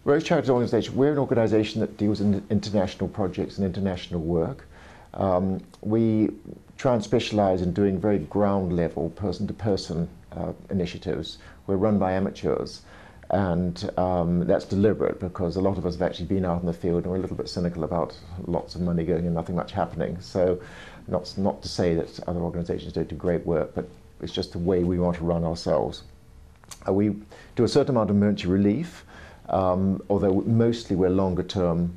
Rose Charities Organisation, we're an organisation that deals in international projects and international work. We try and specialise in doing very ground level, person-to-person initiatives. We're run by amateurs, and that's deliberate because a lot of us have actually been out in the field and we're a little bit cynical about lots of money going and nothing much happening. So not to say that other organisations don't do great work, but it's just the way we want to run ourselves. We do a certain amount of emergency relief, although mostly we're longer term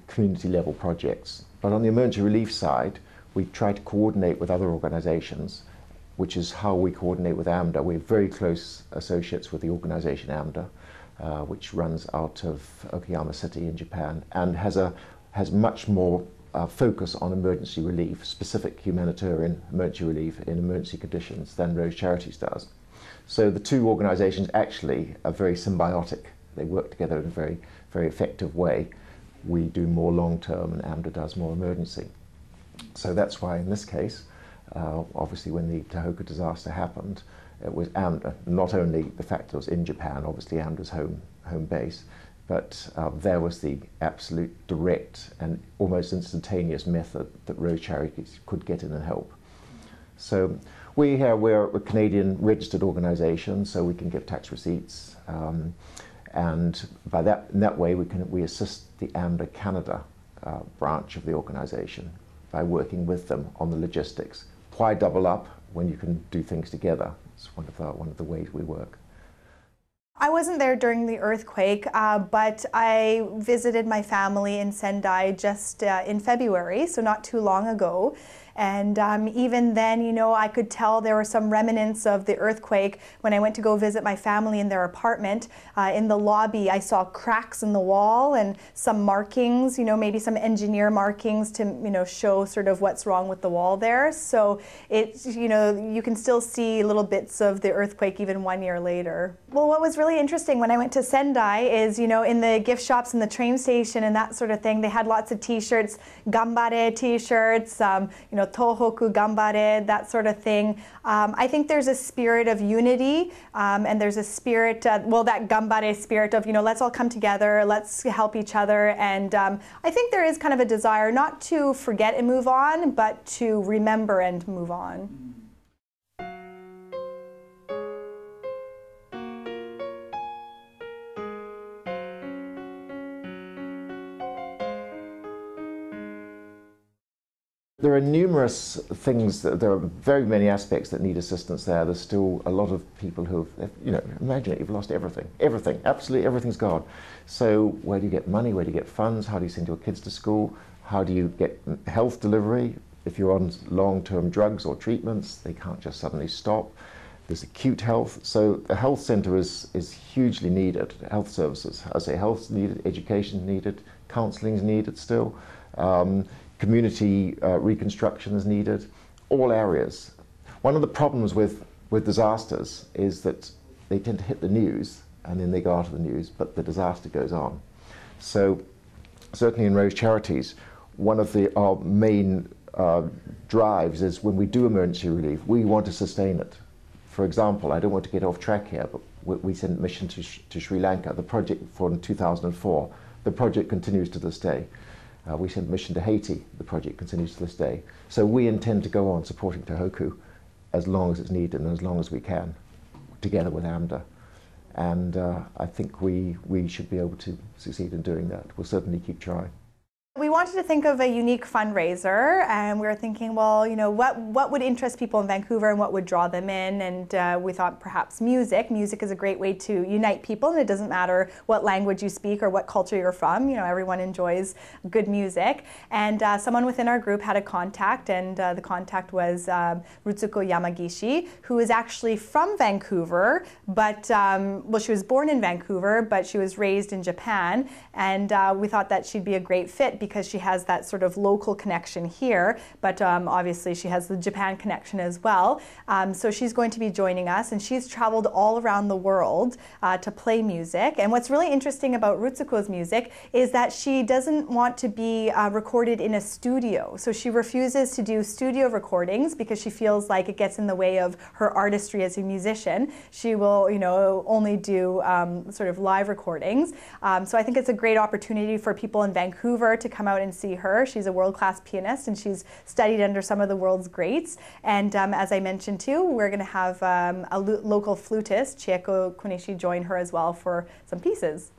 community level projects. But on the emergency relief side, we try to coordinate with other organisations, which is how we coordinate with AMDA. We're very close associates with the organisation AMDA, which runs out of Okayama City in Japan and has much more focus on emergency relief, specific humanitarian emergency relief in emergency conditions than Rose Charities does. So the two organisations actually are very symbiotic. They work together in a very, very effective way. We do more long-term and AMDA does more emergency. So that's why in this case, obviously when the Tohoku disaster happened, it was AMDA, not only the fact that it was in Japan, obviously AMDA's home base, but there was the absolute direct and almost instantaneous method that Rose Charities could get in and help. So we're a Canadian registered organisation, so we can give tax receipts, and in that way we assist the AMDA Canada branch of the organisation by working with them on the logistics. Why double up when you can do things together? It's one of the ways we work. I wasn't there during the earthquake, but I visited my family in Sendai just in February, so not too long ago. And even then, you know, I could tell there were some remnants of the earthquake when I went to go visit my family in their apartment. In the lobby, I saw cracks in the wall and some markings, you know, maybe some engineer markings to, you know, show sort of what's wrong with the wall there. So it's, you know, you can still see little bits of the earthquake even 1 year later. Well, what was really interesting when I went to Sendai is, you know, in the gift shops and the train station and that sort of thing, they had lots of t-shirts, Gambare t-shirts, you know, Tohoku Gambare, that sort of thing. I think there's a spirit of unity, and there's a spirit, well, that Gambare spirit of, you know, let's all come together, let's help each other. And I think there is kind of a desire not to forget and move on, but to remember and move on. There are numerous things, there are very many aspects that need assistance there. There's still a lot of people who, you know, imagine it, you've lost everything. Everything, absolutely everything's gone. So where do you get money? Where do you get funds? How do you send your kids to school? How do you get health delivery? If you're on long-term drugs or treatments, they can't just suddenly stop. There's acute health. So the health centre is hugely needed. Health services, I say health's needed, education needed, counselling is needed still. Community reconstruction is needed, all areas. One of the problems with disasters is that they tend to hit the news and then they go out of the news, but the disaster goes on. So certainly in Rose Charities, one of our main drives is when we do emergency relief, we want to sustain it. For example, I don't want to get off track here, but we sent mission to Sri Lanka, the project in 2004. The project continues to this day. We sent mission to Haiti. The project continues to this day. So we intend to go on supporting Tohoku as long as it's needed and as long as we can, together with AMDA. And I think we should be able to succeed in doing that. We'll certainly keep trying. We wanted to think of a unique fundraiser, and we were thinking, well, you know, what would interest people in Vancouver and what would draw them in, and we thought perhaps music. Music is a great way to unite people, and it doesn't matter what language you speak or what culture you're from, you know, everyone enjoys good music. And someone within our group had a contact, and the contact was Rutsuko Yamagishi, who is actually from Vancouver, but, well, she was born in Vancouver, but she was raised in Japan, and we thought that she'd be a great fit because she has that sort of local connection here, but obviously she has the Japan connection as well. So she's going to be joining us, and she's traveled all around the world to play music. And what's really interesting about Rutsuko's music is that she doesn't want to be recorded in a studio. So she refuses to do studio recordings because she feels like it gets in the way of her artistry as a musician. She will, only do sort of live recordings. So I think it's a great opportunity for people in Vancouver to come out and see her. She's a world-class pianist, and she's studied under some of the world's greats. And as I mentioned too, we're going to have a local flutist, Chieko Konishi, join her as well for some pieces.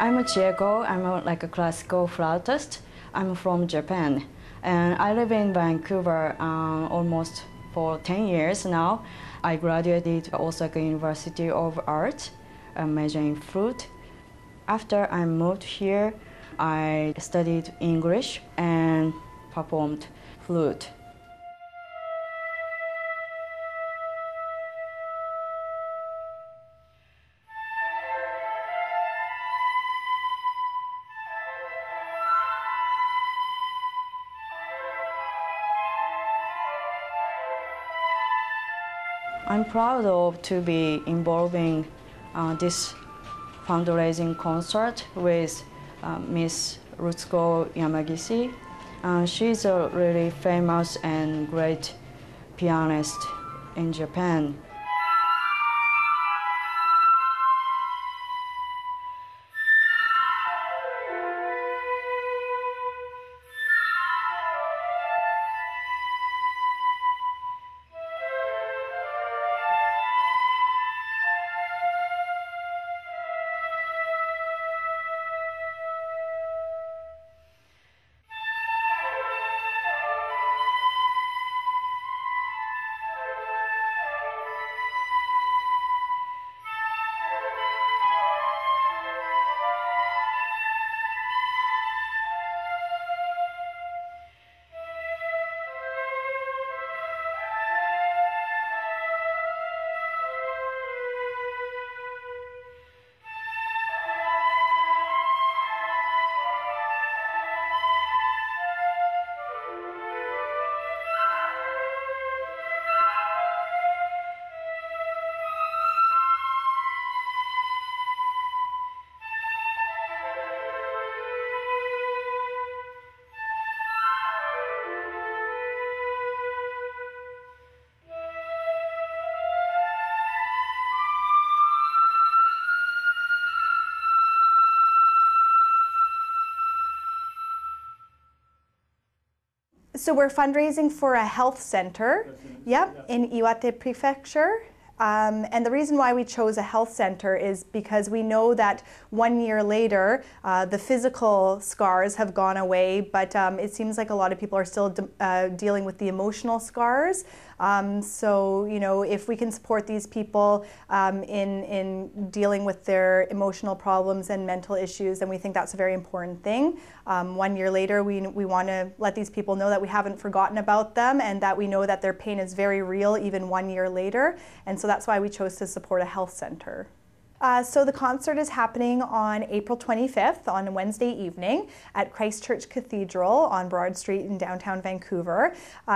I'm Chieko. I'm like a classical flautist. I'm from Japan, and I live in Vancouver almost for 10 years now. I graduated Osaka University of Art, majoring in flute. After I moved here, I studied English and performed flute. I'm proud of to be involving this fundraising concert with Miss Rutsuko Yamagishi. She's a really famous and great pianist in Japan. So we're fundraising for a health center, in Iwate Prefecture. And the reason why we chose a health center is because we know that 1 year later, the physical scars have gone away, but it seems like a lot of people are still dealing with the emotional scars. So, if we can support these people in dealing with their emotional problems and mental issues, then we think that's a very important thing. 1 year later, we want to let these people know that we haven't forgotten about them and that we know that their pain is very real even 1 year later. And so that's why we chose to support a health center. So the concert is happening on April 25th on a Wednesday evening at Christchurch Cathedral on Broad Street in downtown Vancouver.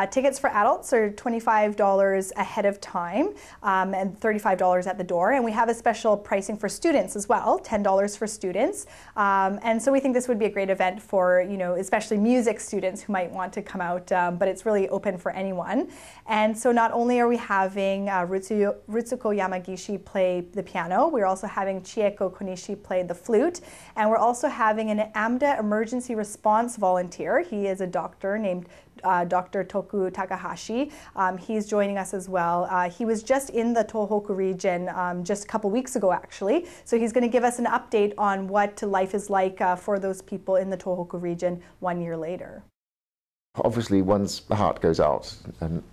Tickets for adults are $25 ahead of time and $35 at the door. And we have a special pricing for students as well, $10 for students. And so we think this would be a great event for, especially music students who might want to come out, but it's really open for anyone. And so not only are we having Rutsuko Yamagishi play the piano, we're also having Chieko Konishi play the flute. And we're also having an AMDA emergency response volunteer. He is a doctor named Dr. Toku Takahashi. He's joining us as well. He was just in the Tohoku region just a couple weeks ago, actually. So he's going to give us an update on what life is like for those people in the Tohoku region 1 year later. Obviously, one's heart goes out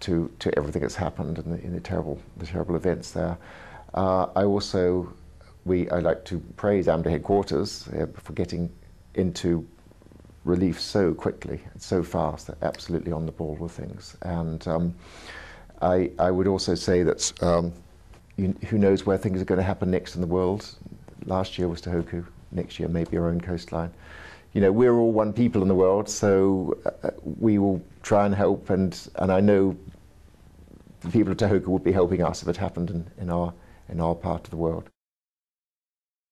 to everything that's happened and in the terrible events there. I like to praise AMDA headquarters for getting into relief so quickly and so fast. They're absolutely on the ball with things. And I would also say that who knows where things are going to happen next in the world. Last year was Tohoku. Next year maybe our own coastline. You know, we're all one people in the world, so we will try and help, and I know the people of Tohoku would be helping us if it happened in our part of the world.